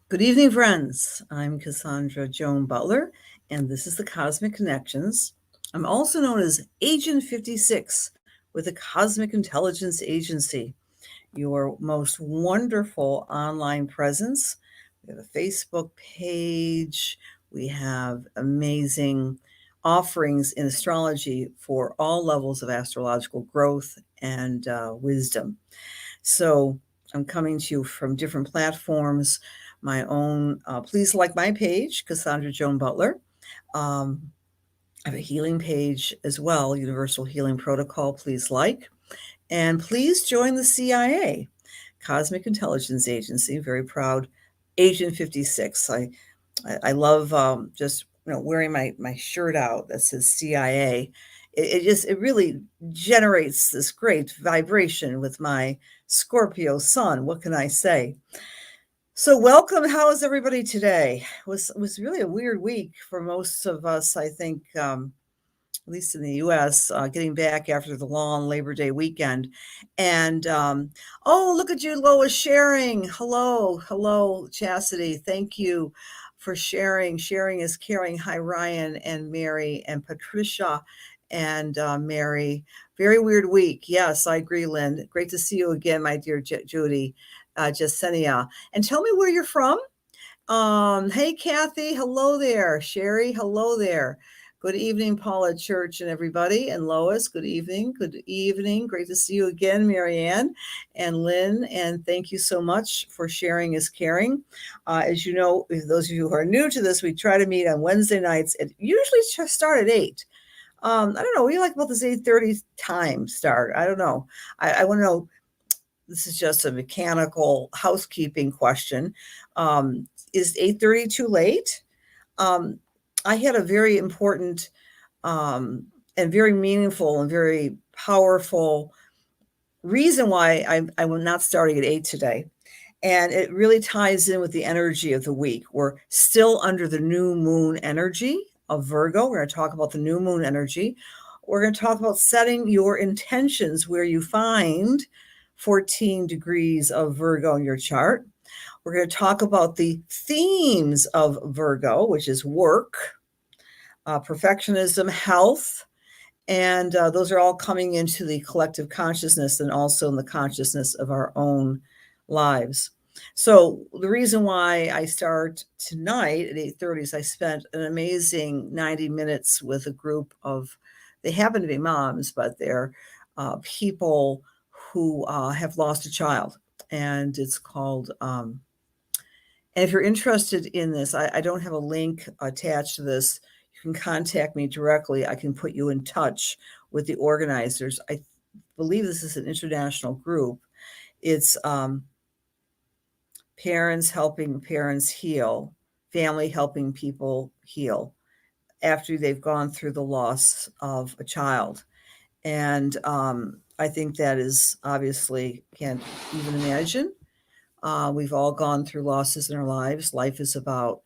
Good evening, friends. I'm Cassandra Joan Butler, and this is the Cosmic Connections. I'm also known as Agent 56 with the Cosmic Intelligence Agency, your most wonderful online presence. We have a Facebook page, we have amazing offerings in astrology for all levels of astrological growth and wisdom. So I'm coming to you from different platforms. My own, please like my page, Cassandra Joan Butler. Um, I have a healing page as well, Universal Healing Protocol. Please like. And please join the CIA, Cosmic Intelligence Agency. Very proud Agent 56. I love just wearing my shirt out that says CIA. It really generates this great vibration with my Scorpio sun. What can I say? So welcome. How is everybody today? It was really a weird week for most of us. I think, at least in the U.S., getting back after the long Labor Day weekend, and oh, look at you, Lois, sharing. Hello, hello, Chastity. Thank you for sharing. Sharing is caring. Hi, Ryan and Mary and Patricia and Mary. Very weird week. Yes, I agree, Lynn. Great to see you again, my dear Judy, Jasenia. And tell me where you're from. Hey, Kathy. Hello there. Sherry. Hello there. Good evening, Paula Church and everybody. And Lois, good evening. Good evening. Great to see you again, Marianne and Lynn. And thank you so much for sharing is caring. As you know, if those of you who are new to this, we try to meet on Wednesday nights. It usually start at 8. I don't know. What do you like about this 8:30 time start? I don't know. I want to know. This is just a mechanical housekeeping question. Is 8:30 too late? Um, I had a very important and very meaningful and very powerful reason why I'm not starting at 8 today. And it really ties in with the energy of the week. We're still under the new moon energy of Virgo. We're going to talk about the new moon energy. We're going to talk about setting your intentions where you find 14 degrees of Virgo in your chart. We're going to talk about the themes of Virgo, which is work, perfectionism, health, and those are all coming into the collective consciousness and also in the consciousness of our own lives. So the reason why I start tonight at 8:30 is I spent an amazing 90 minutes with a group of, they happen to be moms, but they're people who have lost a child. And it's called, and if you're interested in this, I don't have a link attached to this. You can contact me directly. I can put you in touch with the organizers. I believe this is an international group. It's parents helping parents heal, family helping people heal after they've gone through the loss of a child. And I think that is obviously, can't even imagine. We've all gone through losses in our lives. Life is about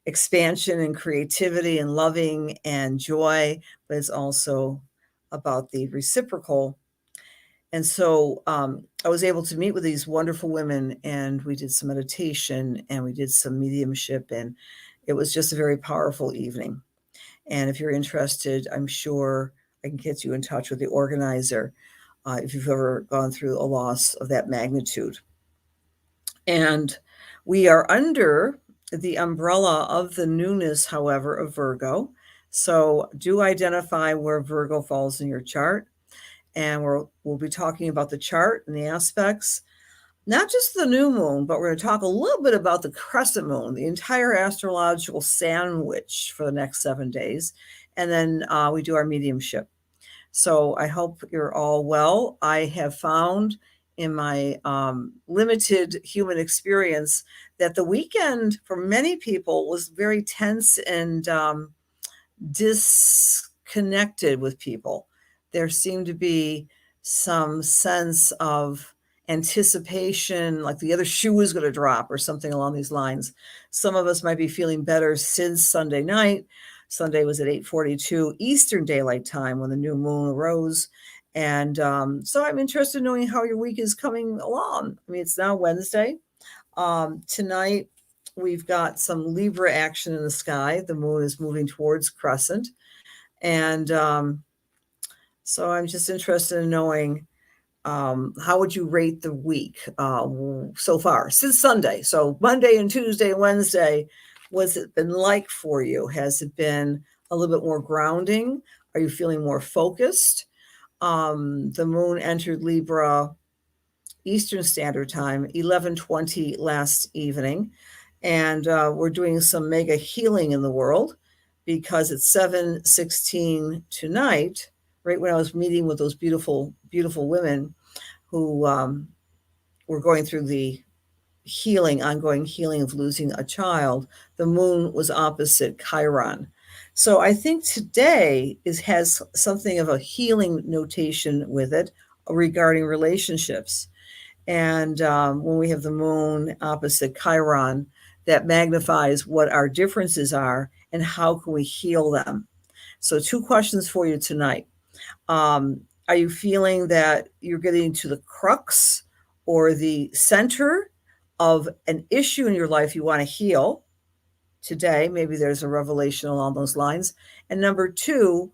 expansion and creativity and loving and joy, but it's also about the reciprocal. And so I was able to meet with these wonderful women, and we did some meditation and we did some mediumship, and it was just a very powerful evening. And if you're interested, I'm sure I can get you in touch with the organizer if you've ever gone through a loss of that magnitude. And we are under the umbrella of the newness, however, of Virgo. So do identify where Virgo falls in your chart. And we'll be talking about the chart and the aspects, not just the new moon, but we're going to talk a little bit about the crescent moon, the entire astrological sandwich for the next 7 days. And then we do our mediumship. So I hope you're all well. I have found in my limited human experience that the weekend for many people was very tense and disconnected with people. There seemed to be some sense of anticipation, like the other shoe is going to drop or something along these lines. Some of us might be feeling better since Sunday night. Sunday was at 8:42 Eastern Daylight Time when the new moon arose. And so I'm interested in knowing how your week is coming along. I mean, it's now Wednesday. Tonight we've got some Libra action in the sky. The moon is moving towards crescent. And so I'm just interested in knowing, how would you rate the week so far since Sunday? So Monday and Tuesday and Wednesday, what's it been like for you? Has it been a little bit more grounding? Are you feeling more focused? The moon entered Libra Eastern Standard Time, 11:20 last evening. And we're doing some mega healing in the world because it's 7:16 tonight, right when I was meeting with those beautiful, beautiful women who were going through the ongoing healing of losing a child. The moon was opposite Chiron. So I think today has something of a healing notation with it regarding relationships. And when we have the moon opposite Chiron, that magnifies what our differences are and how can we heal them. So 2 questions for you tonight. Are you feeling that you're getting to the crux or the center of an issue in your life you want to heal today? Maybe there's a revelation along those lines. And number 2,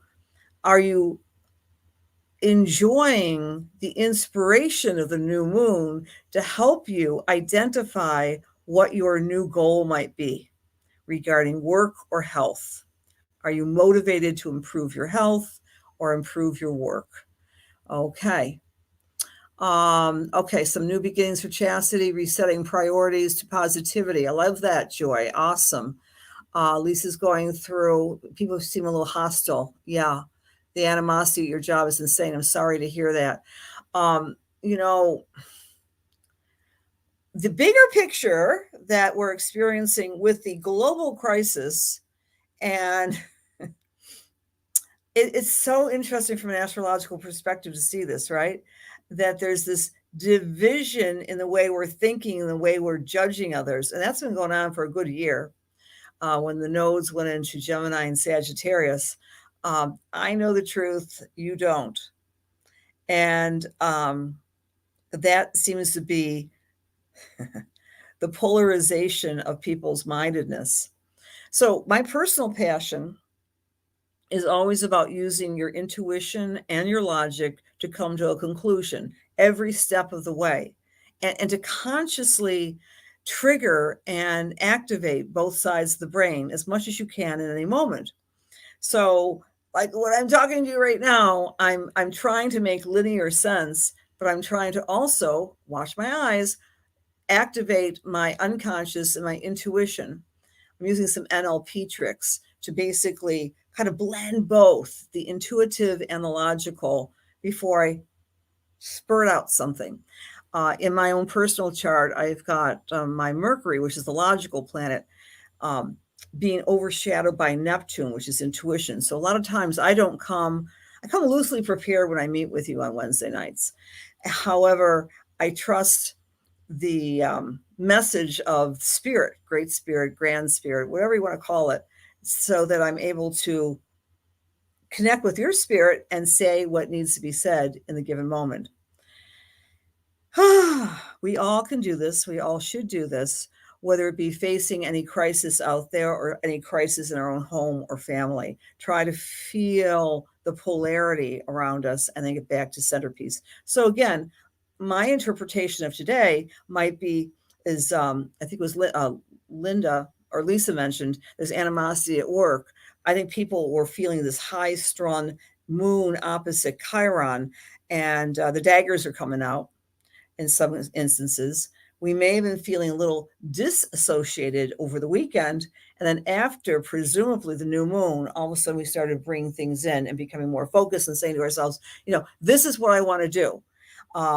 are you enjoying the inspiration of the new moon to help you identify what your new goal might be regarding work or health? Are you motivated to improve your health or improve your work? Okay. Okay, some new beginnings for chastity, resetting priorities to positivity. I love that, Joy. Awesome. Lisa's going through, people seem a little hostile. Yeah. The animosity at your job is insane. I'm sorry to hear that. You know, the bigger picture that we're experiencing with the global crisis, and it's so interesting from an astrological perspective to see this, right? That there's this division in the way we're thinking and the way we're judging others. And that's been going on for a good year. When the nodes went into Gemini and Sagittarius, I know the truth, you don't. And that seems to be the polarization of people's mindedness. So my personal passion is always about using your intuition and your logic to come to a conclusion every step of the way, and to consciously trigger and activate both sides of the brain as much as you can in any moment. So like what I'm talking to you right now, I'm trying to make linear sense, but I'm trying to also watch my eyes, activate my unconscious and my intuition. I'm using some NLP tricks to basically kind of blend both the intuitive and the logical before I spurt out something. In my own personal chart, I've got my Mercury, which is the logical planet, being overshadowed by Neptune, which is intuition. So a lot of times I come loosely prepared when I meet with you on Wednesday nights. However, I trust the message of spirit, great spirit, grand spirit, whatever you want to call it, so that I'm able to connect with your spirit and say what needs to be said in the given moment. We all can do this. We all should do this, whether it be facing any crisis out there or any crisis in our own home or family. Try to feel the polarity around us and then get back to centerpiece. So again, my interpretation of today might be is I think it was Linda or Lisa mentioned there's animosity at work. I think people were feeling this high-strung moon opposite Chiron, and the daggers are coming out in some instances. We may have been feeling a little disassociated over the weekend. And then after, presumably, the new moon, all of a sudden we started bringing things in and becoming more focused and saying to ourselves, this is what I want to do.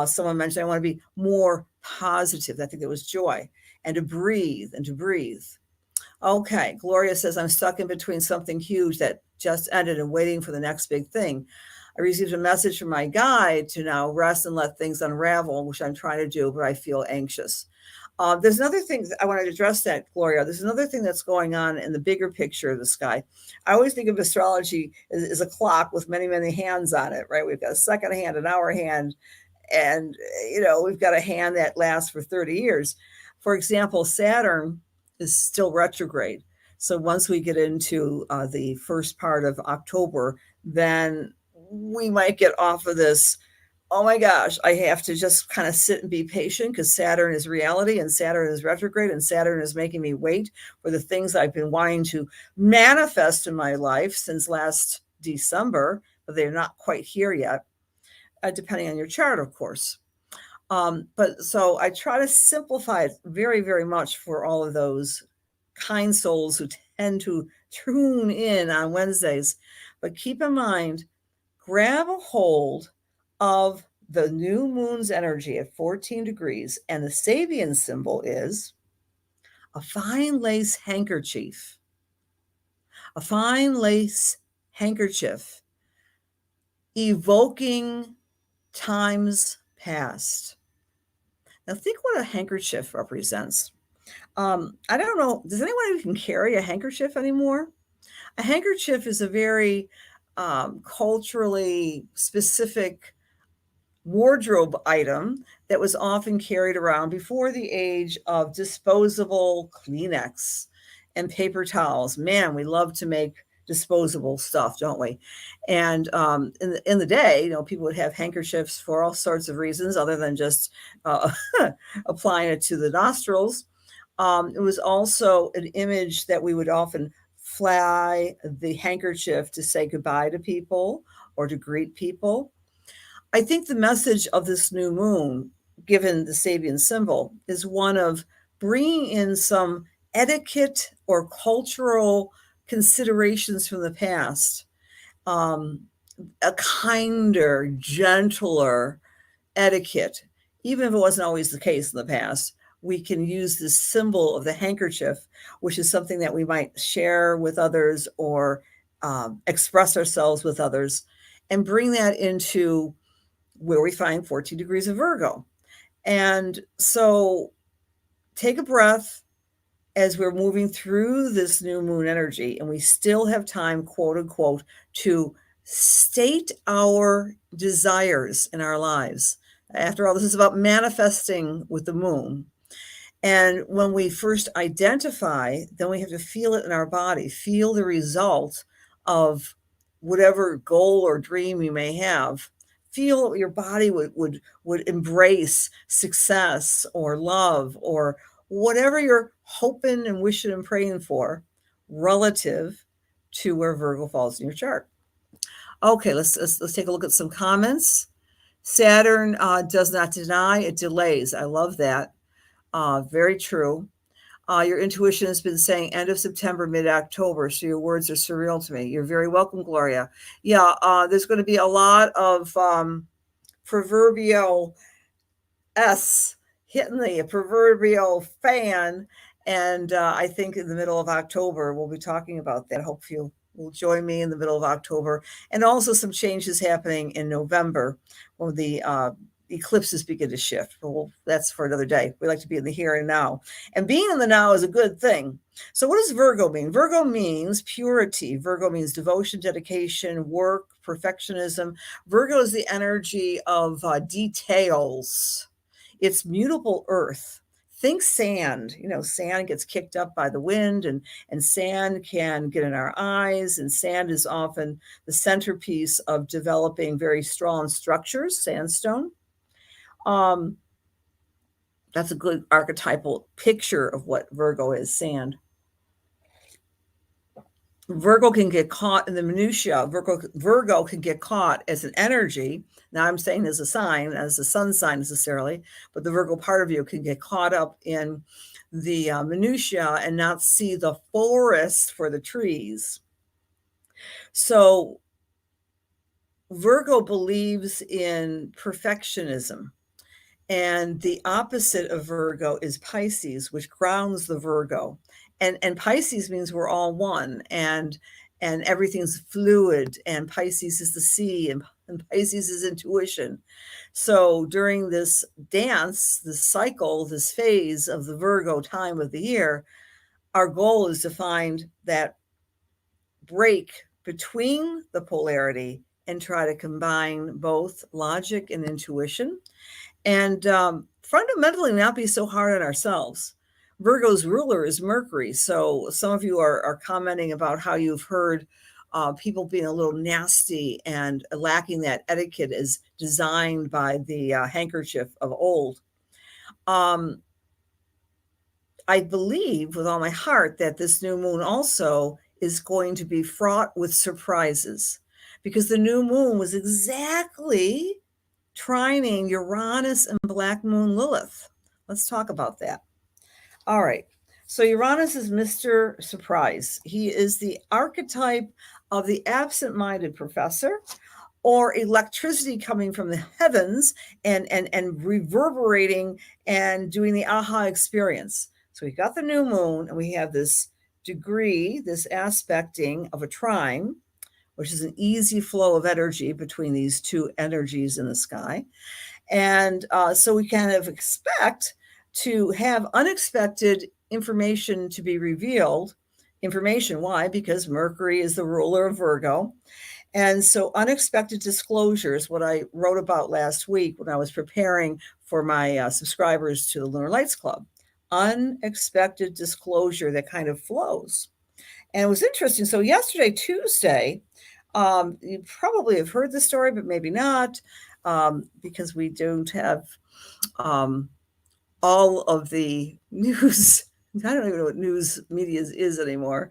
Someone mentioned I want to be more positive. I think there was Joy. And to breathe and to breathe. Okay, Gloria says, I'm stuck in between something huge that just ended and waiting for the next big thing. I received a message from my guide to now rest and let things unravel, which I'm trying to do, but I feel anxious. There's another thing I wanted to address that, Gloria. There's another thing that's going on in the bigger picture of the sky. I always think of astrology as a clock with many, many hands on it, right? We've got a second hand, an hour hand, and, we've got a hand that lasts for 30 years. For example, Saturn is still retrograde. So once we get into the first part of October, then we might get off of this. Oh my gosh, I have to just kind of sit and be patient because Saturn is reality and Saturn is retrograde and Saturn is making me wait for the things I've been wanting to manifest in my life since last December, but they're not quite here yet, depending on your chart, of course. But so I try to simplify it very, very much for all of those kind souls who tend to tune in on Wednesdays. But keep in mind, grab a hold of the new moon's energy at 14 degrees, and the Sabian symbol is a fine lace handkerchief. A fine lace handkerchief evoking times past. Now think what a handkerchief represents. I don't know, does anyone even carry a handkerchief anymore? A handkerchief is a very culturally specific wardrobe item that was often carried around before the age of disposable Kleenex and paper towels. Man, we love to make disposable stuff, don't we? And in the day, you know, people would have handkerchiefs for all sorts of reasons other than just uh, applying it to the nostrils. It was also an image that we would often fly the handkerchief to say goodbye to people or to greet people. I think the message of this new moon, given the Sabian symbol, is one of bringing in some etiquette or cultural considerations from the past, um, a kinder, gentler etiquette. Even if it wasn't always the case in the past, we can use this symbol of the handkerchief, which is something that we might share with others or express ourselves with others, and bring that into where we find 14 degrees of Virgo. And so take a breath as we're moving through this new moon energy, and we still have time, quote unquote, to state our desires in our lives. After all, this is about manifesting with the moon. And when we first identify, then we have to feel it in our body, feel the result of whatever goal or dream you may have. Feel your body would embrace success or love or whatever you're hoping and wishing and praying for relative to where Virgo falls in your chart. Okay, let's take a look at some comments. Saturn does not deny, it delays. I love that. Very true. Your intuition has been saying end of September, mid-October, so your words are surreal to me. You're very welcome, Gloria. Yeah, there's going to be a lot of proverbial S hitting the proverbial fan, and I think in the middle of October, we'll be talking about that. I hope you will join me in the middle of October, and also some changes happening in November when the eclipses begin to shift. Well, that's for another day. We like to be in the here and now. And being in the now is a good thing. So what does Virgo mean? Virgo means purity. Virgo means devotion, dedication, work, perfectionism. Virgo is the energy of details. It's mutable earth. Think sand. You know, sand gets kicked up by the wind, and sand can get in our eyes, and sand is often the centerpiece of developing very strong structures, sandstone. That's a good archetypal picture of what Virgo is, sand. Virgo can get caught in the minutia. Virgo can get caught as an energy. Now I'm saying as a sign, as a sun sign necessarily, but the Virgo part of you can get caught up in the minutia and not see the forest for the trees. So Virgo believes in perfectionism. And the opposite of Virgo is Pisces, which grounds the Virgo. And Pisces means we're all one, and everything's fluid, and Pisces is the sea, and Pisces is intuition. So during this dance, this cycle, this phase of the Virgo time of the year, our goal is to find that break between the polarity and try to combine both logic and intuition, and fundamentally not be so hard on ourselves. Virgo's ruler is Mercury. So some of you are commenting about how you've heard people being a little nasty and lacking that etiquette is designed by the handkerchief of old. I believe with all my heart that this new moon also is going to be fraught with surprises, because the new moon was exactly trining Uranus and Black Moon Lilith. Let's talk about that. All right. So Uranus is Mr. Surprise. He is the archetype of the absent-minded professor, or electricity coming from the heavens and reverberating and doing the aha experience. So we got the new moon, and we have this degree, this aspecting of a trine, which is an easy flow of energy between these two energies in the sky. And so we kind of expect to have unexpected information to be revealed. Information, why? Because Mercury is the ruler of Virgo. And so unexpected disclosures, what I wrote about last week when I was preparing for my subscribers to the Lunar Lights Club. Unexpected disclosure that kind of flows. And it was interesting. So yesterday, Tuesday, you probably have heard the story, but maybe not, because we don't have all of the news. I don't even know what news media is anymore.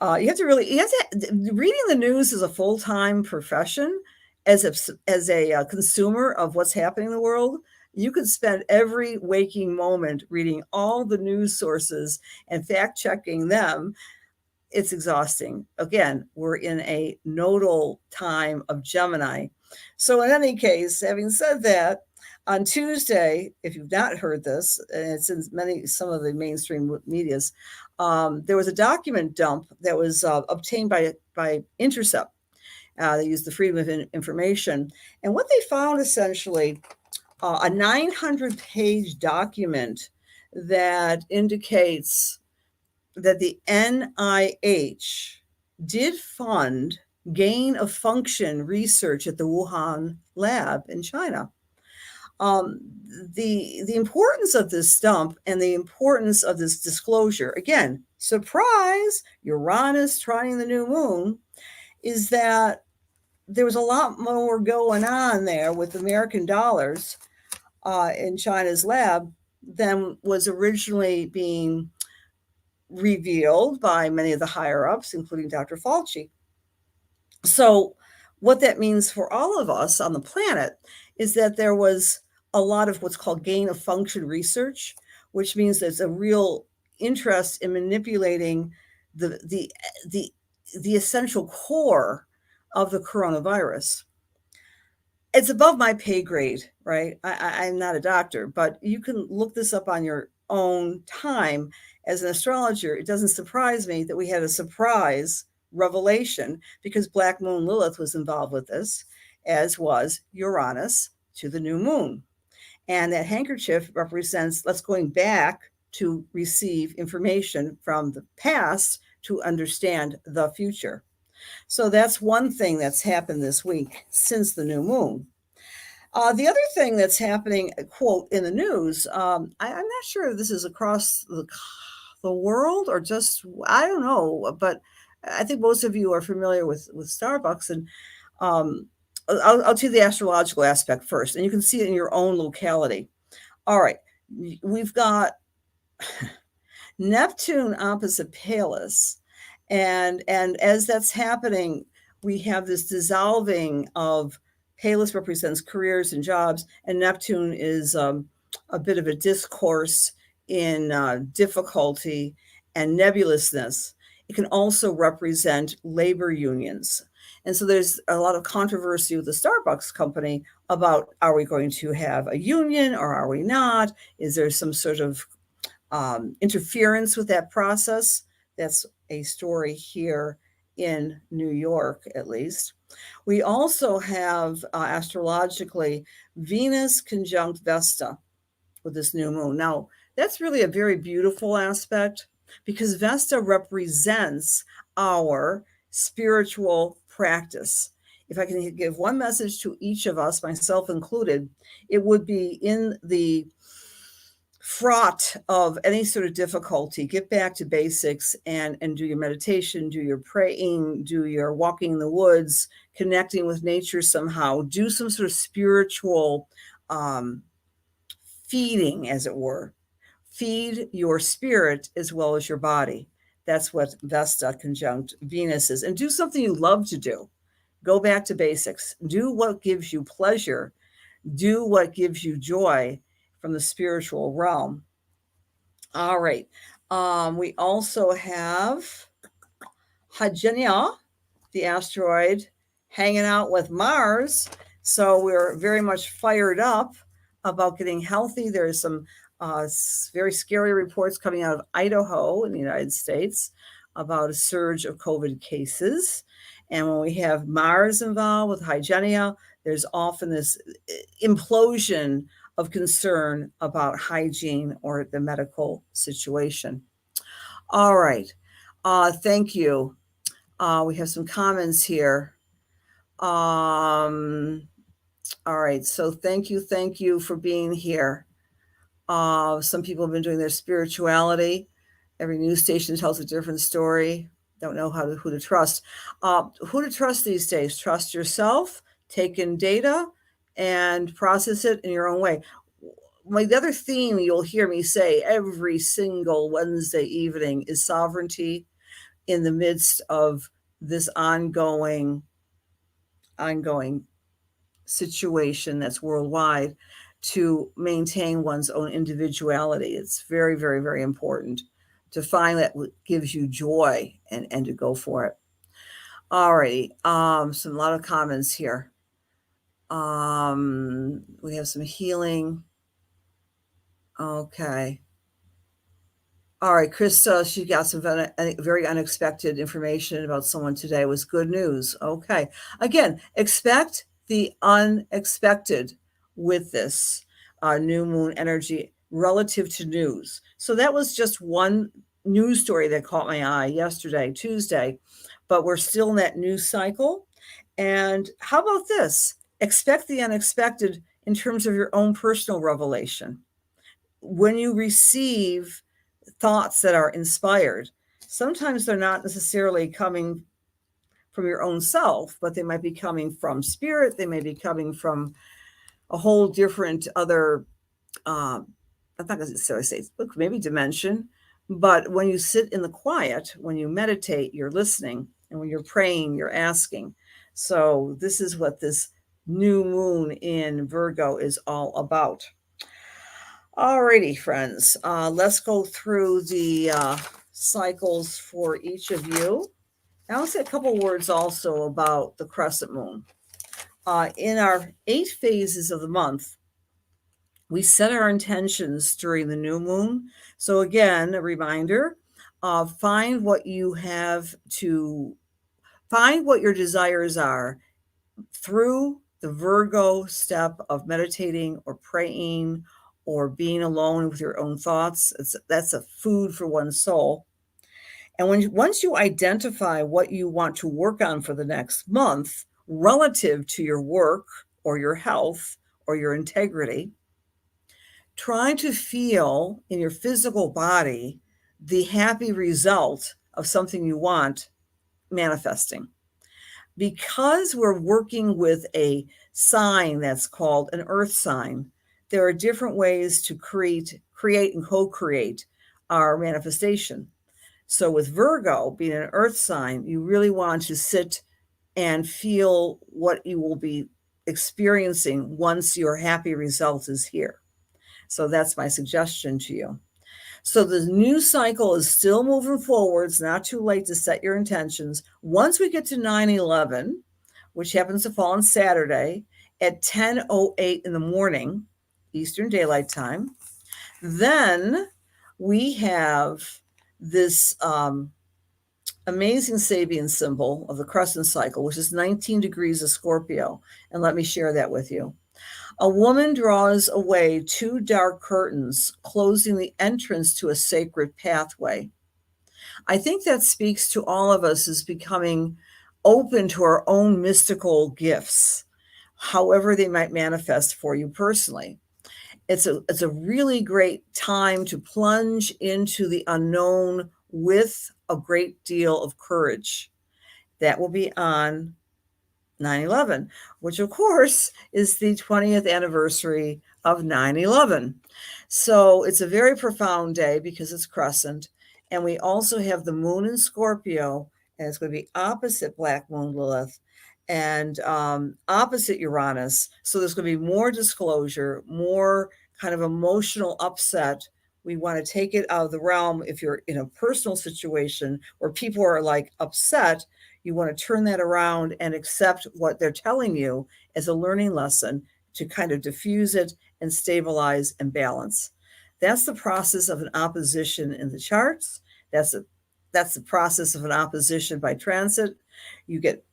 You have to reading the news is a full-time profession. As a consumer of what's happening in the world, you could spend every waking moment reading all the news sources and fact-checking them. It's exhausting. Again, we're in a nodal time of Gemini. So in any case, having said that, on Tuesday, if you've not heard this, and it's in some of the mainstream medias, there was a document dump that was obtained by Intercept. They used the Freedom of Information. And what they found essentially, a 900-page document that indicates that the NIH did fund gain of function research at the Wuhan lab in China. The importance of this dump and the importance of this disclosure, again, surprise, Uranus trining the new moon, is that there was a lot more going on there with American dollars in China's lab than was originally being revealed by many of the higher ups, including Dr. Fauci. So what that means for all of us on the planet is that there was a lot of what's called gain of function research, which means there's a real interest in manipulating the essential core of the coronavirus. It's above my pay grade, right? I'm not a doctor, but you can look this up on your own time. As an astrologer, it doesn't surprise me that we had a surprise revelation, because Black Moon Lilith was involved with this, as was Uranus to the new moon. And that handkerchief represents let's going back to receive information from the past to understand the future. So that's one thing that's happened this week since the new moon. The other thing that's happening, quote, in the news, I'm not sure if this is across the world or just, I don't know, but I think most of you are familiar with Starbucks. And I'll do the astrological aspect first, and you can see it in your own locality. All right, we've got Neptune opposite Pallas. And as that's happening, we have this dissolving of Pallas represents careers and jobs, and Neptune is a bit of a discourse in difficulty and nebulousness. It can also represent labor unions. And so there's a lot of controversy with the Starbucks company about, are we going to have a union or are we not? Is there some sort of interference with that process? That's a story here in New York, at least. We also have astrologically Venus conjunct Vesta with this new moon. Now, that's really a very beautiful aspect, because Vesta represents our spiritual practice. If I can give one message to each of us, myself included, it would be in the fraught of any sort of difficulty, get back to basics and do your meditation, do your praying, do your walking in the woods, connecting with nature somehow, do some sort of spiritual feeding, as it were. Feed your spirit as well as your body. That's what Vesta conjunct Venus is. And do something you love to do. Go back to basics. Do what gives you pleasure. Do what gives you joy from the spiritual realm. All right. We also have Hagenia, the asteroid, hanging out with Mars. So we're very much fired up about getting healthy. There's some very scary reports coming out of Idaho in the United States about a surge of COVID cases. And when we have Mars involved with Hygenia, there's often this implosion of concern about hygiene or the medical situation. All right. Thank you. We have some comments here. All right. So thank you for being here. Some people have been doing their spirituality. Every news station tells a different story. Don't know who to trust. Who to trust these days? Trust yourself. Take in data and process it in your own way. The other theme you'll hear me say every single Wednesday evening is sovereignty in the midst of this ongoing situation that's worldwide, to maintain one's own individuality. It's very, very, very important to find that what gives you joy and to go for it. All righty. A lot of comments here. We have some healing. Okay. All right, Krista, she got some very unexpected information about someone today. It was good news. Okay. Again, expect the unexpected with this new moon energy relative to news. So that was just one news story that caught my eye yesterday, Tuesday, but we're still in that news cycle. And how about this? Expect the unexpected in terms of your own personal revelation. When you receive thoughts that are inspired, sometimes they're not necessarily coming from your own self, but they might be coming from spirit. They may be coming from a whole different other, I'm not going to necessarily say maybe dimension, but when you sit in the quiet, when you meditate, you're listening, and when you're praying, you're asking. So this is what this new moon in Virgo is all about. Alrighty, friends, let's go through the cycles for each of you. And I'll say a couple words also about the crescent moon. In our 8 phases of the month, we set our intentions during the new moon. So again, a reminder, find what your desires are through the Virgo step of meditating or praying or being alone with your own thoughts. That's a food for one's soul. And once you identify what you want to work on for the next month relative to your work or your health or your integrity, try to feel in your physical body the happy result of something you want manifesting. Because we're working with a sign that's called an earth sign, there are different ways to create and co-create our manifestation. So with Virgo being an earth sign, you really want to sit and feel what you will be experiencing once your happy result is here. So that's my suggestion to you. So the new cycle is still moving forward. It's not too late to set your intentions. Once we get to 9/11, which happens to fall on Saturday at 10:08 in the morning, Eastern Daylight Time, then we have this amazing Sabian symbol of the crescent cycle, which is 19 degrees of Scorpio. And let me share that with you. A woman draws away 2 dark curtains, closing the entrance to a sacred pathway. I think that speaks to all of us as becoming open to our own mystical gifts, however they might manifest for you personally. It's a really great time to plunge into the unknown with a great deal of courage. That will be on 9/11, which of course is the 20th anniversary of 9/11. So it's a very profound day because it's crescent. And we also have the moon in Scorpio, and it's going to be opposite Black Moon Lilith and opposite Uranus. So there's going to be more disclosure, more kind of emotional upset. We want to take it out of the realm. If you're in a personal situation where people are like upset, you want to turn that around and accept what they're telling you as a learning lesson to kind of diffuse it and stabilize and balance. That's the process of an opposition in the charts. That's the process of an opposition by transit. You get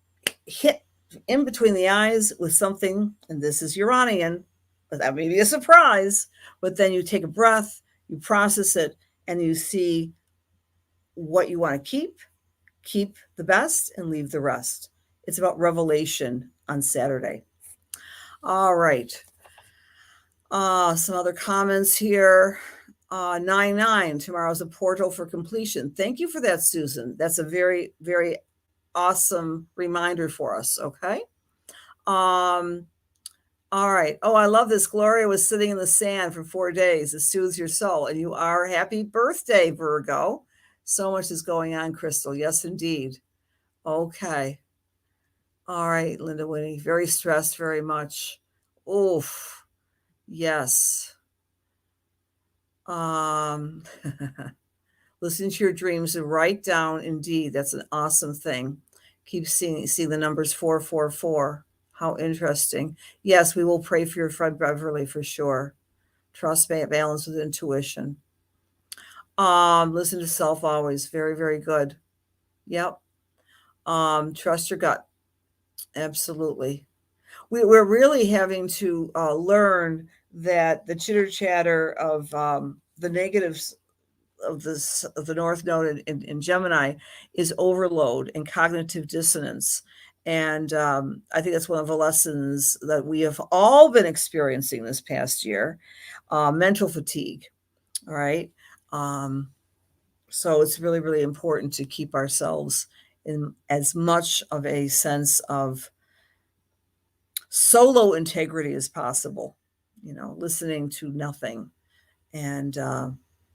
hit in between the eyes with something, and this is Uranian, but that may be a surprise. But then you take a breath, you process it, and you see what you want to keep the best and leave the rest. It's about revelation on Saturday. All right. Some other comments here. 9/9, tomorrow's a portal for completion. Thank you for that, Susan. That's a very, very awesome reminder for us. Okay. All right. Oh, I love this. Gloria was sitting in the sand for 4 days. It soothes your soul. And you are. Happy birthday, Virgo. So much is going on, Crystal. Yes, indeed. Okay. All right, Linda Winnie. Very stressed, very much. Oof. Yes. Listen to your dreams and write down. Indeed, that's an awesome thing. Keep see the numbers 444. How interesting. Yes, we will pray for your friend Beverly for sure. Trust me, balance with intuition. Listen to self always. Very, very good. Yep. Trust your gut. Absolutely. We're really having to learn that the chitter chatter of the negatives of the North Node in Gemini is overload and cognitive dissonance. And I think that's one of the lessons that we have all been experiencing this past year, mental fatigue. All right. So it's really, really important to keep ourselves in as much of a sense of solo integrity as possible, listening to nothing and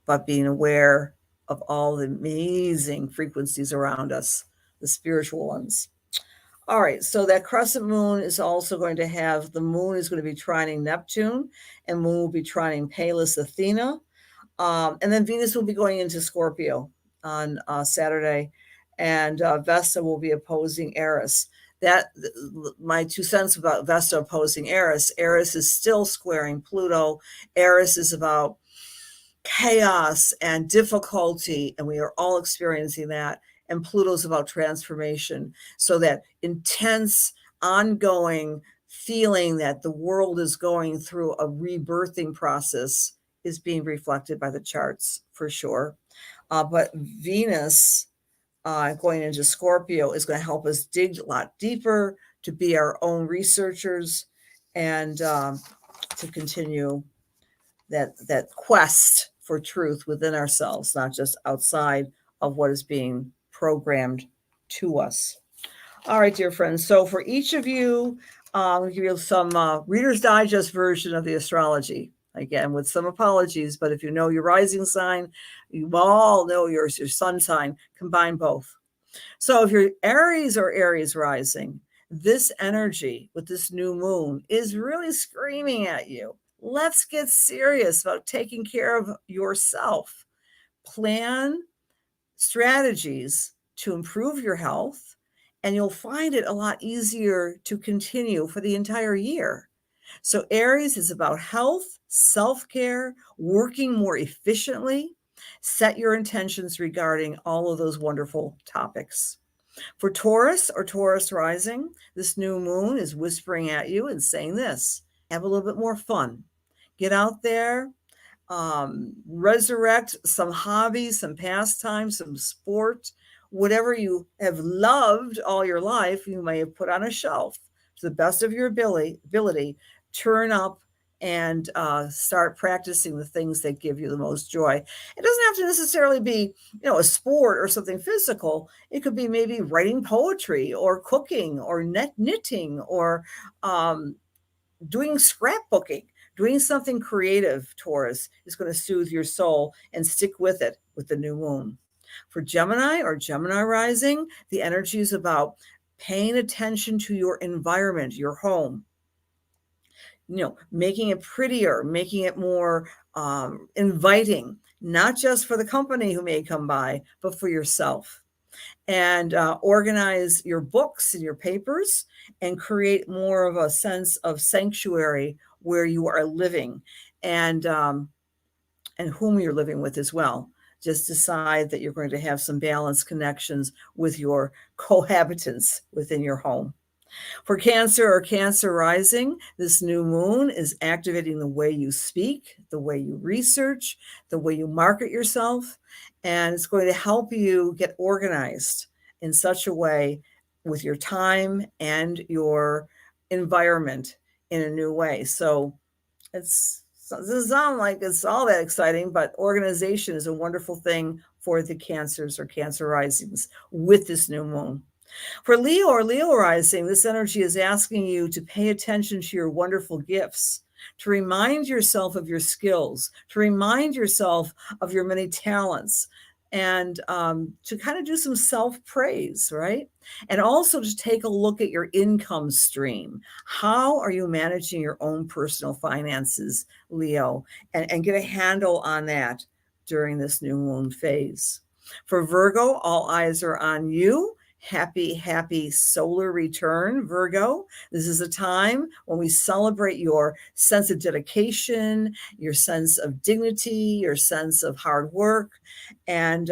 but being aware of all the amazing frequencies around us, the spiritual ones. All right, so that crescent moon is also going to have, the moon is going to be trining Neptune, and moon will be trining Pallas Athena. And then Venus will be going into Scorpio on Saturday, and Vesta will be opposing Eris. That my 2 cents about Vesta opposing Eris. Eris is still squaring Pluto. Eris is about chaos and difficulty, and we are all experiencing that. And Pluto's about transformation. So that intense, ongoing feeling that the world is going through a rebirthing process is being reflected by the charts for sure. But Venus going into Scorpio is going to help us dig a lot deeper, to be our own researchers, and to continue that quest for truth within ourselves, not just outside of what is being programmed to us. All right, dear friends. So for each of you, I'll give you some Reader's Digest version of the astrology. Again, with some apologies, but if you know your rising sign, you all know your sun sign, combine both. So if you're Aries or Aries rising, this energy with this new moon is really screaming at you. Let's get serious about taking care of yourself. Plan strategies to improve your health, and you'll find it a lot easier to continue for the entire year. So Aries is about health, self-care, working more efficiently. Set your intentions regarding all of those wonderful topics. For Taurus or Taurus rising, this new moon is whispering at you and saying this: have a little bit more fun. Get out there, resurrect some hobbies, some pastimes, some sport, whatever you have loved all your life, you may have put on a shelf. To the best of your ability, turn up and start practicing the things that give you the most joy. It doesn't have to necessarily be, a sport or something physical. It could be maybe writing poetry or cooking or knitting or doing scrapbooking. Doing something creative, Taurus, is going to soothe your soul and stick with it with the new moon. For Gemini or Gemini rising, the energy is about paying attention to your environment, your home, making it prettier, making it more inviting, not just for the company who may come by, but for yourself. And organize your books and your papers and create more of a sense of sanctuary where you are living and whom you're living with as well. Just decide that you're going to have some balanced connections with your cohabitants within your home. For Cancer or Cancer rising, this new moon is activating the way you speak, the way you research, the way you market yourself, and it's going to help you get organized in such a way with your time and your environment in a new way. So it doesn't sound like it's all that exciting, but organization is a wonderful thing for the Cancers or Cancer risings with this new moon. For Leo or Leo rising, this energy is asking you to pay attention to your wonderful gifts, to remind yourself of your skills, to remind yourself of your many talents, and to kind of do some self-praise, right? And also to take a look at your income stream. How are you managing your own personal finances, Leo? And get a handle on that during this new moon phase. For Virgo, all eyes are on you. Happy solar return, Virgo. This is a time when we celebrate your sense of dedication, your sense of dignity, your sense of hard work, and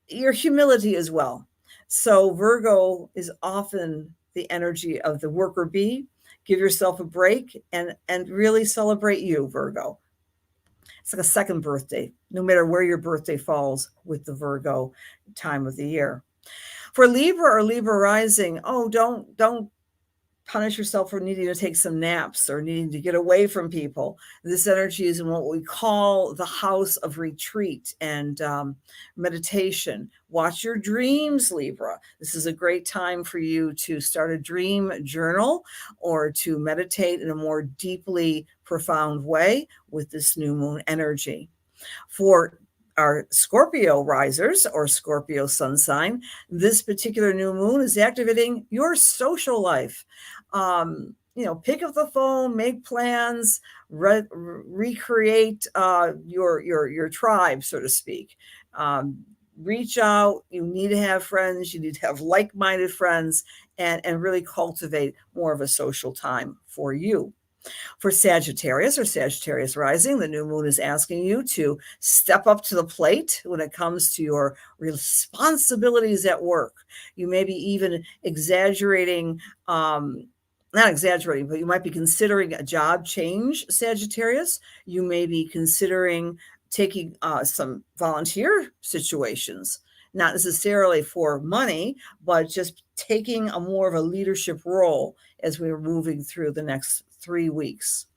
your humility as well. So Virgo is often the energy of the worker bee. Give yourself a break and really celebrate you, Virgo. It's like a second birthday, no matter where your birthday falls with the Virgo time of the year. For Libra or Libra rising, don't punish yourself for needing to take some naps or needing to get away from people. This energy is in what we call the house of retreat and meditation. Watch your dreams, Libra. This is a great time for you to start a dream journal or to meditate in a more deeply profound way with this new moon energy. For our Scorpio risers or Scorpio sun sign, this particular new moon is activating your social life. Pick up the phone, make plans, recreate your tribe, so to speak. Reach out. You need to have friends. You need to have like-minded friends and really cultivate more of a social time for you. For Sagittarius or Sagittarius rising, the new moon is asking you to step up to the plate when it comes to your responsibilities at work. You may be even exaggerating, not exaggerating, but you might be considering a job change, Sagittarius. You may be considering taking some volunteer situations, not necessarily for money, but just taking a more of a leadership role as we're moving through the next 3 weeks.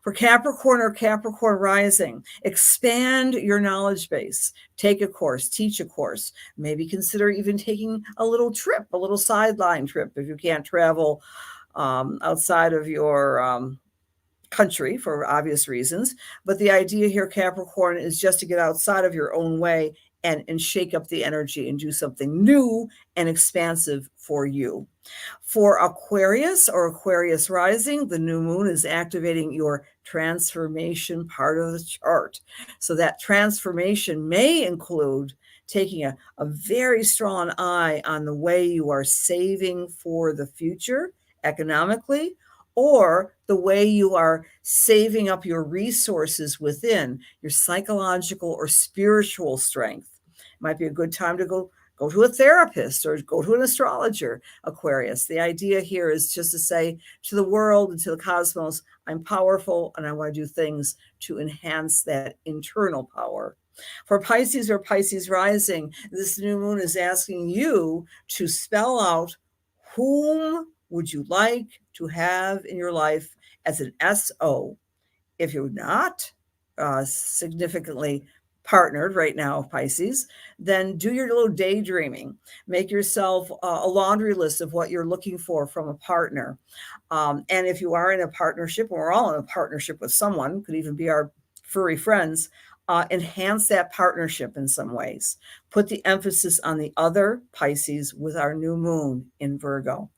For Capricorn or Capricorn rising, expand your knowledge base. Take a course, teach a course. Maybe consider even taking a little trip, a little sideline trip if you can't travel outside of your country for obvious reasons. But the idea here, Capricorn, is just to get outside of your own way and shake up the energy and do something new and expansive for you. For Aquarius or Aquarius rising, the new moon is activating your transformation part of the chart. So that transformation may include taking a very strong eye on the way you are saving for the future economically, or the way you are saving up your resources within your psychological or spiritual strength. It might be a good time to go to a therapist or go to an astrologer, Aquarius. The idea here is just to say to the world and to the cosmos, I'm powerful and I want to do things to enhance that internal power. For Pisces or Pisces rising, this new moon is asking you to spell out whom would you like to have in your life as an SO If you're not significantly partnered right now, Pisces, then do your little daydreaming. Make yourself a laundry list of what you're looking for from a partner. And if you are in a partnership, we're all in a partnership with someone, could even be our furry friends, enhance that partnership in some ways. Put the emphasis on the other, Pisces, with our new moon in Virgo.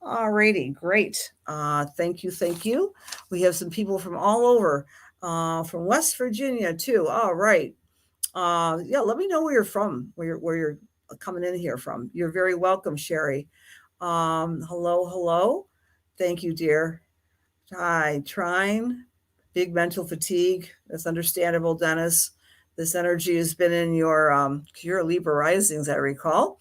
All righty, great. Thank you, thank you. We have some people from all over, from West Virginia too. All right. Yeah, let me know where you're from, where you're coming in here from. You're very welcome, Sherry. Hello, hello. Thank you, dear. Hi, Trine. Big mental fatigue. That's understandable, Dennis. This energy has been in your Libra risings, I recall.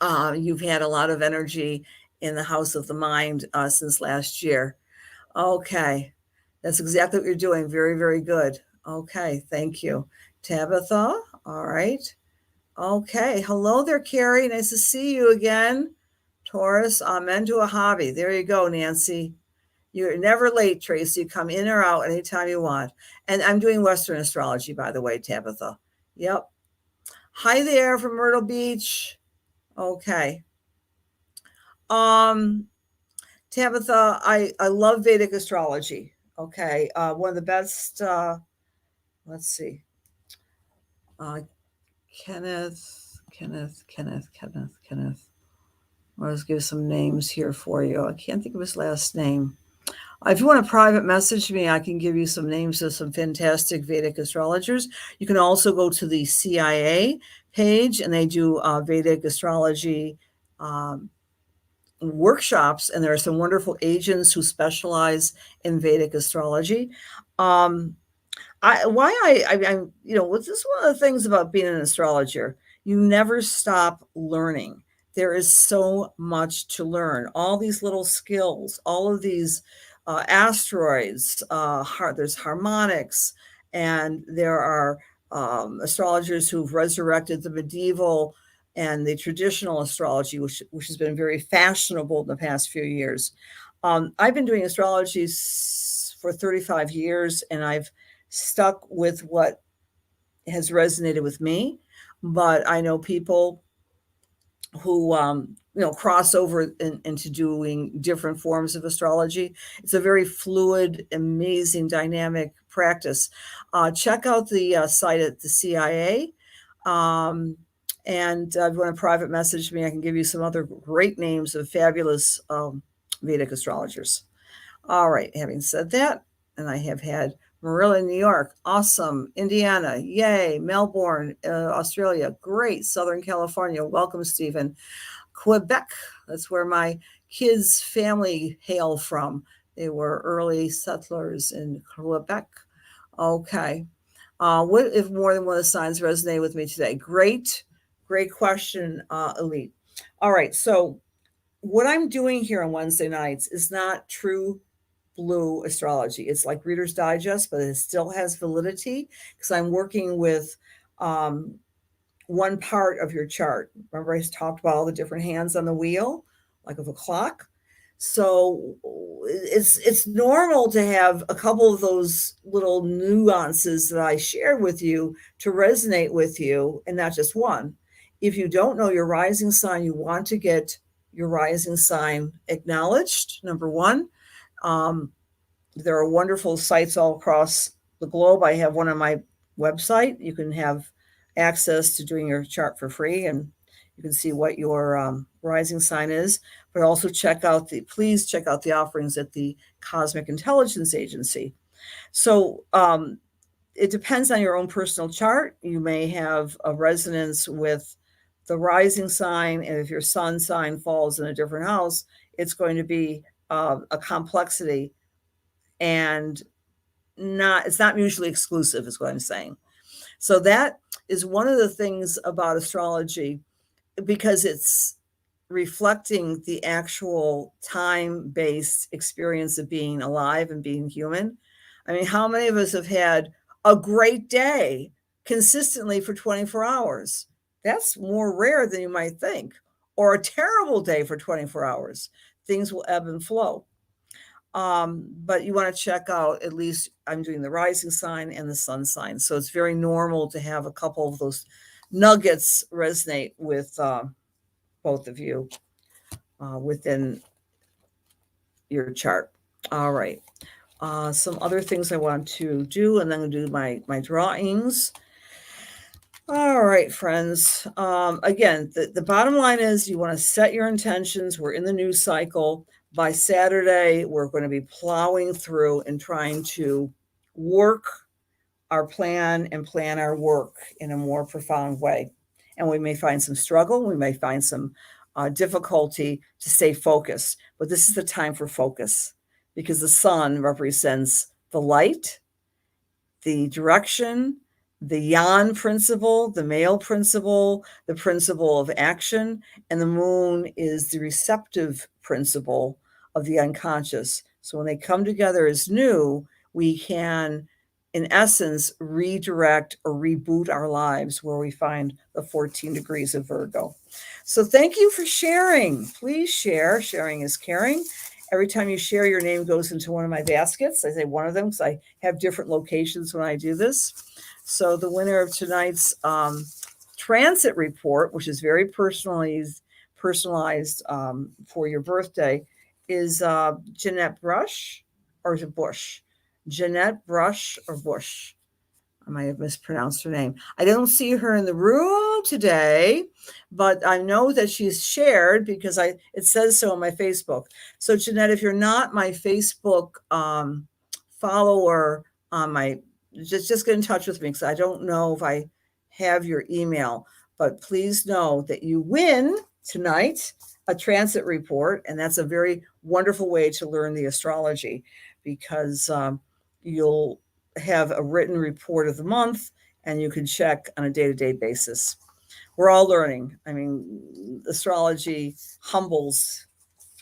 You've had a lot of energy in the house of the mind since last year. Okay. That's exactly what you're doing. Very, very good. Okay. Thank you. Tabitha. All right. Okay. Hello there, Carrie. Nice to see you again. Taurus, amen to a hobby. There you go, Nancy. You're never late, Tracy. Come in or out anytime you want. And I'm doing Western astrology, by the way, Tabitha. Yep. Hi there from Myrtle Beach. Okay. Tabitha, I love Vedic astrology. Okay. One of the best, let's see. Kenneth. Let's give some names here for you. I can't think of his last name. If you want to private message me, I can give you some names of some fantastic Vedic astrologers. You can also go to the CIA page, and they do Vedic astrology workshops, and there are some wonderful agents who specialize in Vedic astrology. I'm this is one of the things about being an astrologer. You never stop learning. There is so much to learn. All these little skills, all of these asteroids. There's harmonics, and there are astrologers who've resurrected the medieval and the traditional astrology, which has been very fashionable in the past few years. I've been doing astrology for 35 years, and I've stuck with what has resonated with me. But I know people who cross over into doing different forms of astrology. It's a very fluid, amazing, dynamic practice. Check out the site at the CIA. And if you want to private message me, I can give you some other great names of fabulous Vedic astrologers. All right, having said that, and I have had Marilla, New York, awesome. Indiana, yay. Melbourne, Australia, great. Southern California, welcome, Stephen. Quebec, that's where my kids' family hail from. They were early settlers in Quebec. Okay. What if more than one of the signs resonate with me today? Great question, Elite. All right, so what I'm doing here on Wednesday nights is not true blue astrology. It's like Reader's Digest, but it still has validity because I'm working with one part of your chart. Remember, I talked about all the different hands on the wheel, like of a clock. So it's normal to have a couple of those little nuances that I shared with you to resonate with you, and not just one. If you don't know your rising sign, you want to get your rising sign acknowledged, number one. There are wonderful sites all across the globe. I have one on my website. You can have access to doing your chart for free, and you can see what your rising sign is. But also please check out the offerings at the Cosmic Intelligence Agency. So it depends on your own personal chart. You may have a resonance with the rising sign, and if your sun sign falls in a different house, it's going to be a complexity, and it's not mutually exclusive, is what I'm saying. So that is one of the things about astrology, because it's reflecting the actual time-based experience of being alive and being human. I mean, how many of us have had a great day consistently for 24 hours? That's more rare than you might think. Or a terrible day for 24 hours. Things will ebb and flow. But you want to check out, at least I'm doing the rising sign and the sun sign. So it's very normal to have a couple of those nuggets resonate with both of you within your chart. All right. Some other things I want to do, and then I'm going to do my drawings. All right, friends. Again, the bottom line is you want to set your intentions. We're in the news cycle. By Saturday, we're going to be plowing through and trying to work our plan and plan our work in a more profound way. And we may find some struggle. We may find some difficulty to stay focused. But this is the time for focus because the sun represents the light, the direction, the yang principle, the male principle, the principle of action, and the moon is the receptive principle of the unconscious. So when they come together as new, we can, in essence, redirect or reboot our lives where we find the 14 degrees of Virgo. So thank you for sharing. Please share. Sharing is caring. Every time you share, your name goes into one of my baskets. I say one of them because I have different locations when I do this. So the winner of tonight's transit report, which is very personalized for your birthday, is Jeanette Brush, or is it Bush? Jeanette Brush or Bush? I might have mispronounced her name. I don't see her in the room today, but I know that she's shared because it says so on my Facebook. So Jeanette, if you're not my Facebook follower on my, just get in touch with me because I don't know if I have your email, but please know that you win tonight a transit report, and that's a very wonderful way to learn the astrology because you'll have a written report of the month and you can check on a day-to-day basis. We're all learning. I mean, astrology humbles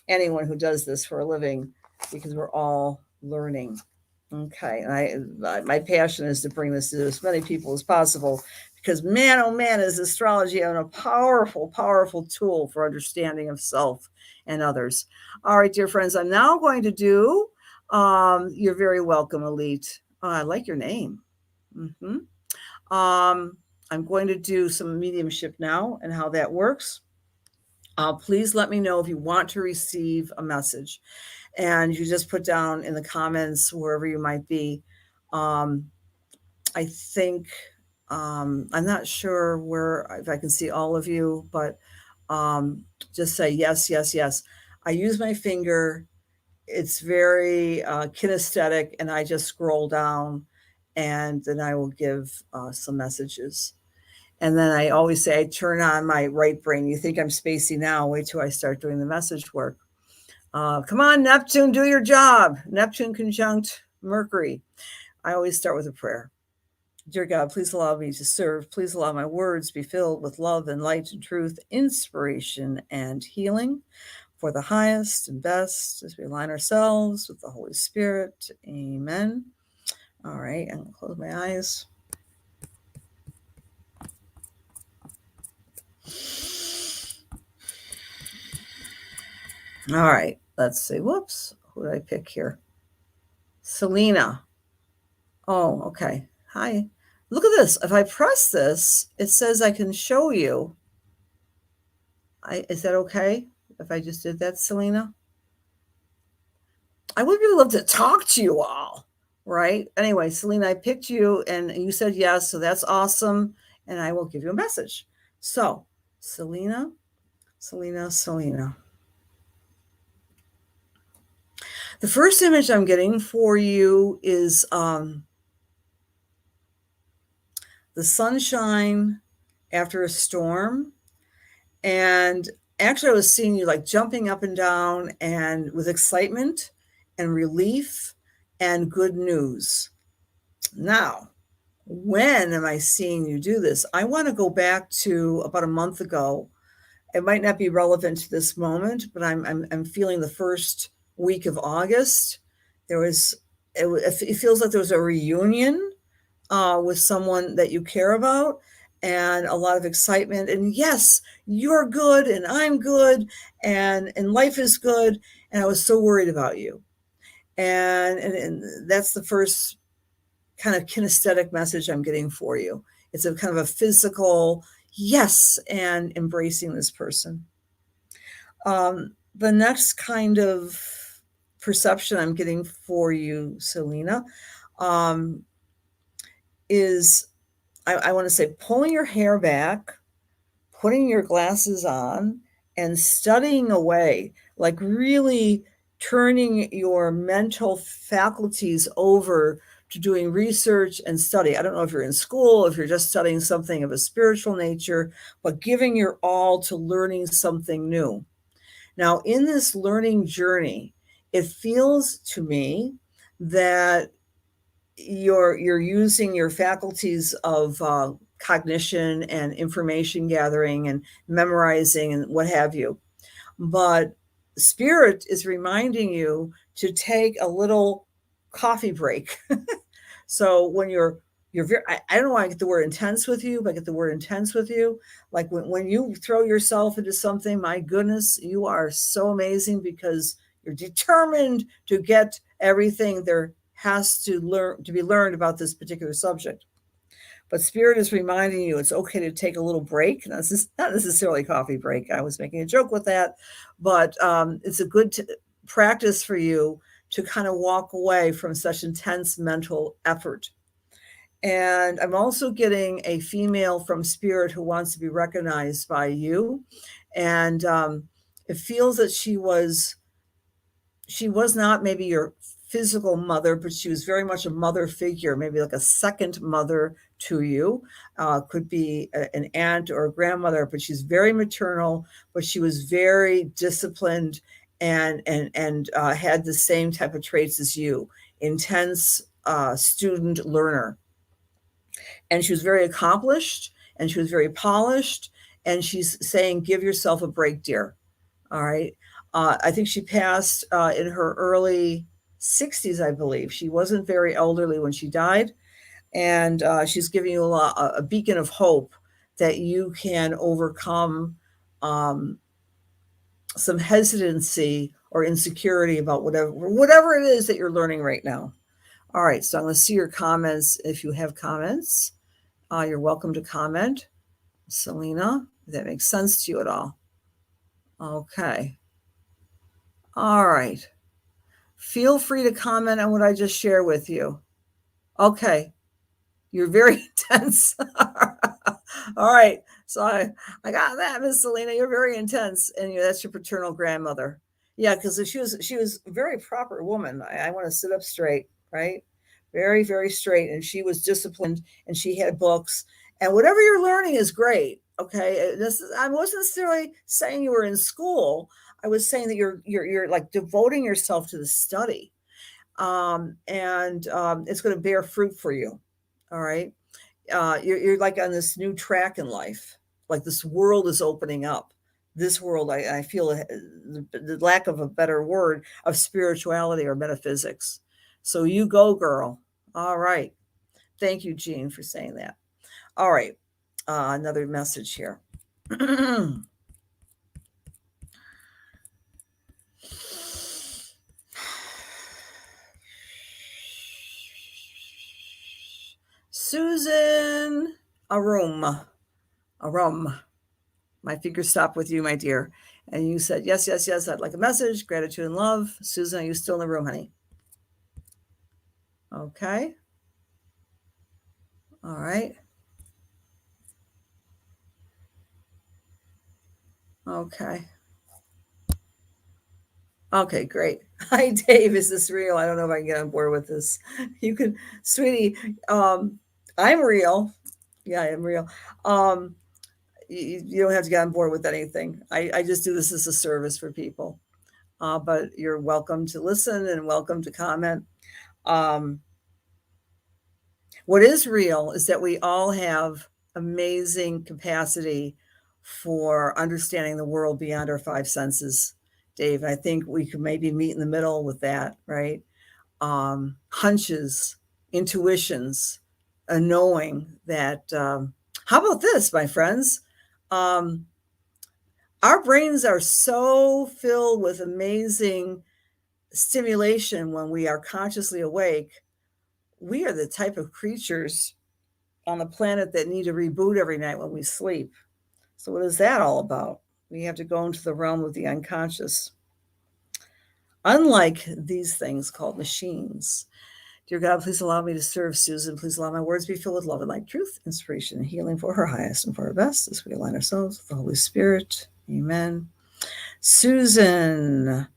anyone who does this for a living because we're all learning. Okay. And my passion is to bring this to as many people as possible because man, oh man, is astrology a powerful, powerful tool for understanding of self and others. All right, dear friends, I'm now going to do, you're very welcome, Elite. I like your name. I'm going to do some mediumship now and how that works. Please let me know if you want to receive a message. And you just put down in the comments, wherever you might be. I think, I'm not sure if I can see all of you, but just say yes, yes, yes. I use my finger. It's very kinesthetic, and I just scroll down, and then I will give some messages. And then I always say, I turn on my right brain. You think I'm spacey now? Wait till I start doing the message work. Come on, Neptune, do your job. Neptune conjunct Mercury. I always start with a prayer. Dear God, please allow me to serve. Please allow my words be filled with love and light and truth, inspiration and healing for the highest and best as we align ourselves with the Holy Spirit. Amen. All right, I'm going to close my eyes. All right, let's see. Whoops. Who did I pick here? Selena. Oh, okay. Hi. Look at this. If I press this, it says I can show you. Is that okay if I just did that, Selena? I would really love to talk to you all, right? Anyway, Selena, I picked you and you said yes, so that's awesome. And I will give you a message. So, Selena. The first image I'm getting for you is the sunshine after a storm. And actually, I was seeing you like jumping up and down and with excitement and relief and good news. Now, when am I seeing you do this? I want to go back to about a month ago. It might not be relevant to this moment, but I'm feeling the first week of August. It feels like there was a reunion with someone that you care about and a lot of excitement. And yes, you're good and I'm good and life is good. And I was so worried about you. And that's the first kind of kinesthetic message I'm getting for you. It's a kind of a physical yes, and embracing this person. The next kind of perception I'm getting for you, Selena, is I want to say pulling your hair back, putting your glasses on, and studying away, like really turning your mental faculties over to doing research and study. I don't know if you're in school, if you're just studying something of a spiritual nature, but giving your all to learning something new. Now, in this learning journey, it feels to me that you're using your faculties of cognition and information gathering and memorizing and what have you. But spirit is reminding you to take a little coffee break. So when you're very, I don't know why I get the word intense with you, but I get the word intense with you. Like when you throw yourself into something, my goodness, you are so amazing because you're determined to get everything there has to be learned about this particular subject. But spirit is reminding you it's okay to take a little break. Now, this is not necessarily a coffee break. I was making a joke with that, but it's a good practice for you to kind of walk away from such intense mental effort. And I'm also getting a female from spirit who wants to be recognized by you. And it feels that she was not maybe your physical mother, but she was very much a mother figure, maybe like a second mother to you. Could be an aunt or a grandmother, but she's very maternal, but she was very disciplined and had the same type of traits as you, intense student learner. And she was very accomplished and she was very polished. And she's saying, give yourself a break, dear. All right. I think she passed in her early 60s, I believe. She wasn't very elderly when she died. And she's giving you a beacon of hope that you can overcome some hesitancy or insecurity about whatever it is that you're learning right now. All right. So I'm going to see your comments. If you have comments, you're welcome to comment. Selena, if that makes sense to you at all. Okay. All right. Feel free to comment on what I just shared with you. Okay. You're very intense. All right. So I got that, Miss Selena. You're very intense. And that's your paternal grandmother. Yeah, because she was a very proper woman. I want to sit up straight, right? Very, very straight. And she was disciplined and she had books. And whatever you're learning is great. Okay. I wasn't necessarily saying you were in school. I was saying that you're like devoting yourself to the study. It's going to bear fruit for you. All right. You're like on this new track in life. Like this world is opening up. This world, I feel the lack of a better word of spirituality or metaphysics. So you go, girl. All right. Thank you, Jean, for saying that. All right. Another message here. Susan Arum. My fingers stop with you, my dear. And you said, yes, yes, yes, I'd like a message, gratitude and love. Susan, are you still in the room, honey? Okay. All right. Okay. Okay, great. Hi, Dave. Is this real? I don't know if I can get on board with this. You can, sweetie, I'm real. Yeah, I am real. You don't have to get on board with anything. I just do this as a service for people. But you're welcome to listen and welcome to comment. What is real is that we all have amazing capacity for understanding the world beyond our five senses, Dave. I think we could maybe meet in the middle with that, right? Hunches, intuitions, a knowing that. How about this, my friends? Our brains are so filled with amazing stimulation when we are consciously awake, we are the type of creatures on the planet that need to reboot every night when we sleep. So what is that all about? We have to go into the realm of the unconscious. Unlike these things called machines. Dear God, please allow me to serve Susan. Please allow my words to be filled with love and light, truth, inspiration, and healing for her highest and for her best as we align ourselves with the Holy Spirit. Amen. Susan,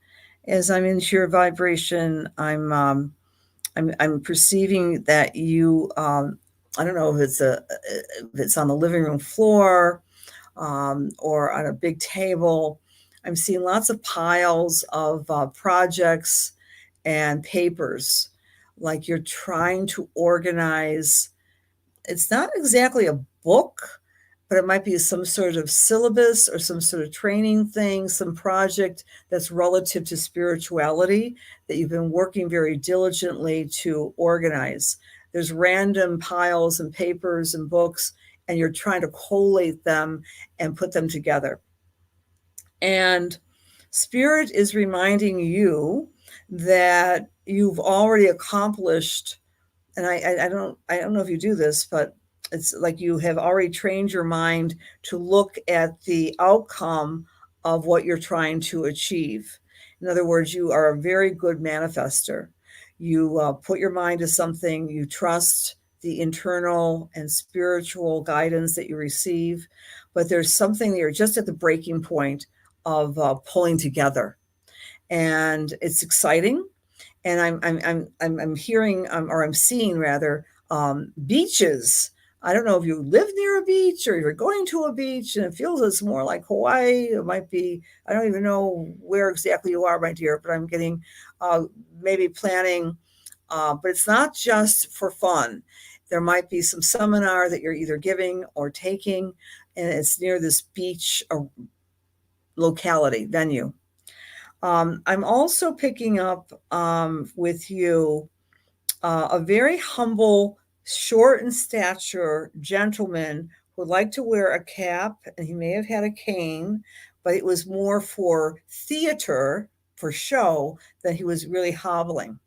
as I'm into your vibration, I'm perceiving that you, I don't know if it's on the living room floor or on a big table. I'm seeing lots of piles of projects and papers, like you're trying to organize. It's not exactly a book, but it might be some sort of syllabus or some sort of training thing, some project that's relative to spirituality that you've been working very diligently to organize. There's random piles and papers and books, and you're trying to collate them and put them together. And Spirit is reminding you that you've already accomplished, and I don't know if you do this, but it's like you have already trained your mind to look at the outcome of what you're trying to achieve. In other words, you are a very good manifester. You put your mind to something, you trust the internal and spiritual guidance that you receive, but there's something that you're just at the breaking point of pulling together, and it's exciting. And I'm hearing or I'm seeing rather beaches. I don't know if you live near a beach or you're going to a beach, and it feels it's more like Hawaii. It might be, I don't even know where exactly you are, my dear, but I'm getting maybe planning. But it's not just for fun. There might be some seminar that you're either giving or taking, and it's near this beach locality venue. I'm also picking up with you a very humble, short in stature gentleman who would like to wear a cap, and he may have had a cane, but it was more for theater, for show, than he was really hobbling.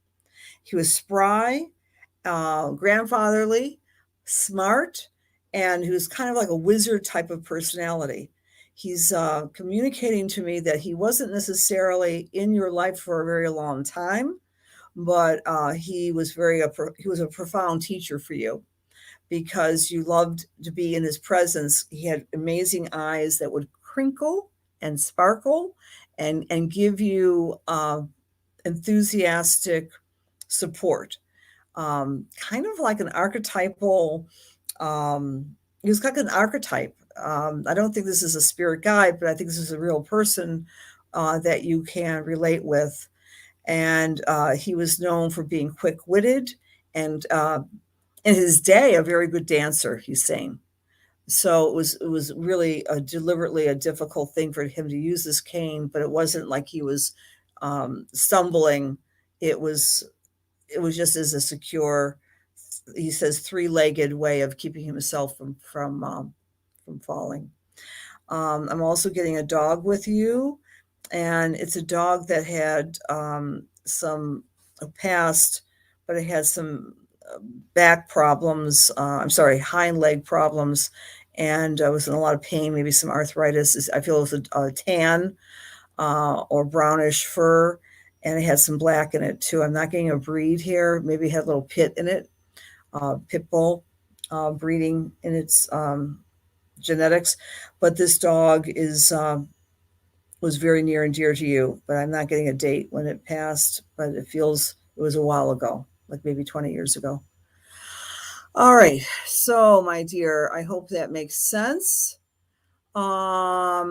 He was spry, grandfatherly, smart, and he was kind of like a wizard type of personality. He's communicating to me that he wasn't necessarily in your life for a very long time, but he was he was a profound teacher for you because you loved to be in his presence. He had amazing eyes that would crinkle and sparkle and give you enthusiastic support. Kind of like an archetypal, he was like an archetype. I don't think this is a spirit guide, but I think this is a real person that you can relate with. And he was known for being quick-witted and in his day a very good dancer, he's saying. So it was really deliberately a difficult thing for him to use this cane, but it wasn't like he was stumbling. It was just as a secure, he says, three-legged way of keeping himself from falling. I'm also getting a dog with you, and it's a dog that had some past, but it had some back problems. I'm sorry, hind leg problems, and I was in a lot of pain, maybe some arthritis. I feel it was a tan or brownish fur, and it had some black in it too. I'm not getting a breed here. Maybe it had a little pit in it, pit bull breeding in its genetics. But this dog was very near and dear to you, but I'm not getting a date when it passed, but it feels it was a while ago, like maybe 20 years ago. All right. So, my dear, I hope that makes sense. I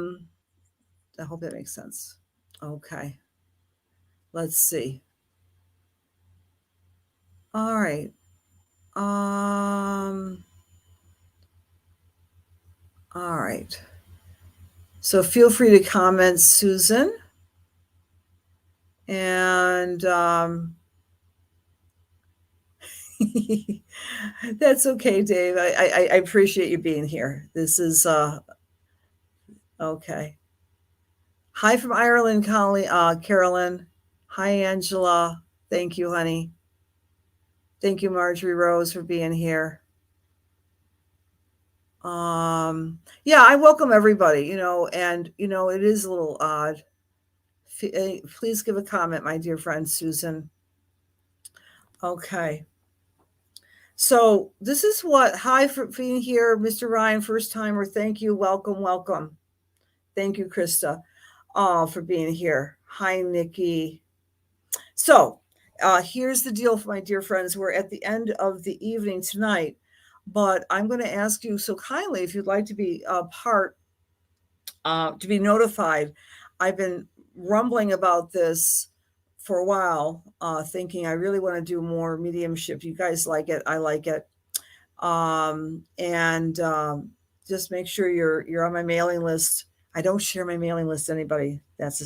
hope that makes sense. Okay. Let's see. All right. All right. So feel free to comment, Susan. And that's okay, Dave. I appreciate you being here. This is okay. Hi from Ireland, Carolyn. Hi, Angela. Thank you, honey. Thank you, Marjorie Rose, for being here. Yeah, I welcome everybody, and it is a little odd. Please give a comment, my dear friend Susan. Okay. So this is hi for being here, Mr. Ryan, first timer. Thank you. Welcome, welcome. Thank you, Krista, for being here. Hi, Nikki. So here's the deal for my dear friends. We're at the end of the evening tonight, but I'm going to ask you so kindly if you'd like to be a part, to be notified. I've been rumbling about this for a while, thinking I really want to do more mediumship. You guys like it. I like it. And just make sure you're on my mailing list. I don't share my mailing list to anybody. That's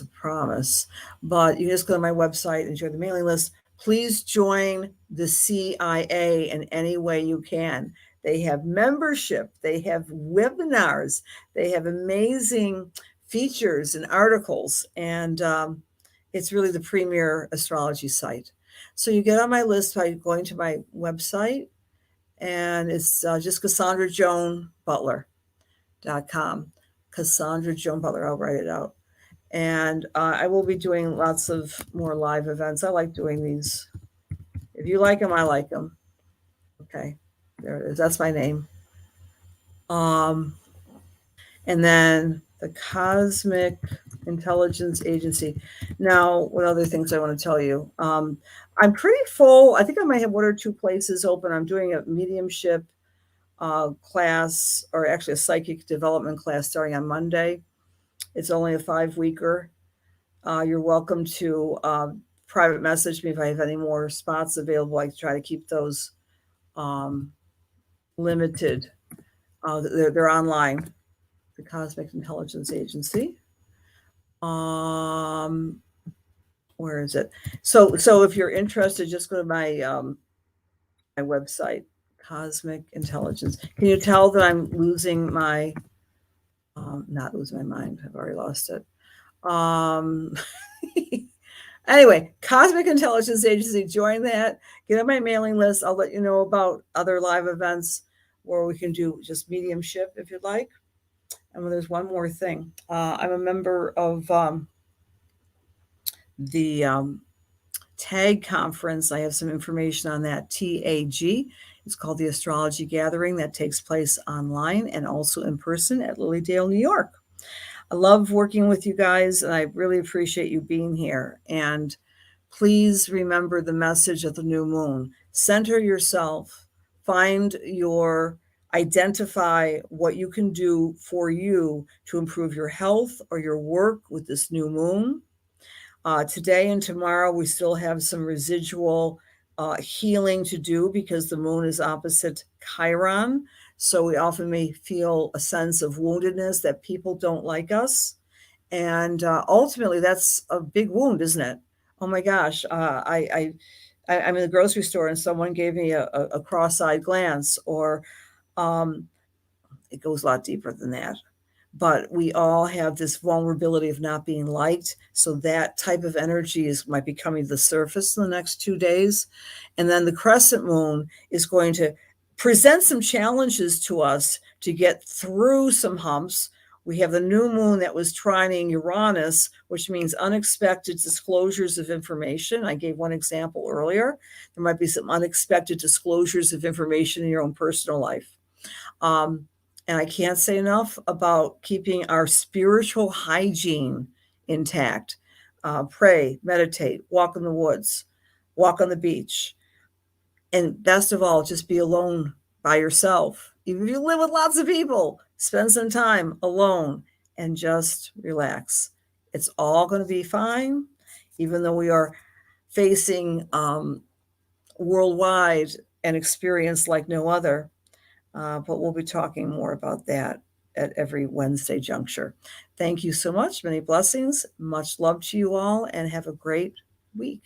a promise. But you just go to my website and join the mailing list. Please join the CIA in any way you can. They have membership, they have webinars, they have amazing features and articles, and it's really the premier astrology site. So you get on my list by going to my website, and it's just CassandraJoanButler.com. Cassandra Joan Butler, I'll write it out. And I will be doing lots of more live events. I like doing these. If you like them, I like them. Okay, there it is. That's my name. And then the Cosmic Intelligence Agency. Now, what other things I want to tell you? I'm pretty full. I think I might have one or two places open. I'm doing a mediumship class, or actually a psychic development class starting on Monday. It's only a 5-weeker. You're welcome to private message me if I have any more spots available. I try to keep those limited. They're online. The Cosmic Intelligence Agency. Where is it? So if you're interested, just go to my my website, Cosmic Intelligence. Can you tell that I'm losing my not losing my mind? I've already lost it. Anyway, Cosmic Intelligence Agency, join that. Get on my mailing list. I'll let you know about other live events where we can do just mediumship if you'd like. And there's one more thing. I'm a member of the TAG conference. I have some information on that. TAG. It's called the Astrology Gathering that takes place online and also in person at Lilydale, New York. I love working with you guys, and I really appreciate you being here. And please remember the message of the new moon. Center yourself, identify what you can do for you to improve your health or your work with this new moon. Today and tomorrow, we still have some residual healing to do because the moon is opposite Chiron. So we often may feel a sense of woundedness that people don't like us. And ultimately, that's a big wound, isn't it? Oh my gosh. I'm in the grocery store and someone gave me a cross-eyed glance, or it goes a lot deeper than that. But we all have this vulnerability of not being liked. So that type of energy might be coming to the surface in the next 2 days. And then the crescent moon is going to present some challenges to us to get through some humps. We have the new moon that was trining Uranus, which means unexpected disclosures of information. I gave one example earlier. There might be some unexpected disclosures of information in your own personal life. And I can't say enough about keeping our spiritual hygiene intact. Pray, meditate, walk in the woods, walk on the beach. And best of all, just be alone by yourself. Even if you live with lots of people, spend some time alone and just relax. It's all going to be fine, even though we are facing worldwide an experience like no other. But we'll be talking more about that at every Wednesday juncture. Thank you so much. Many blessings. Much love to you all, and have a great week.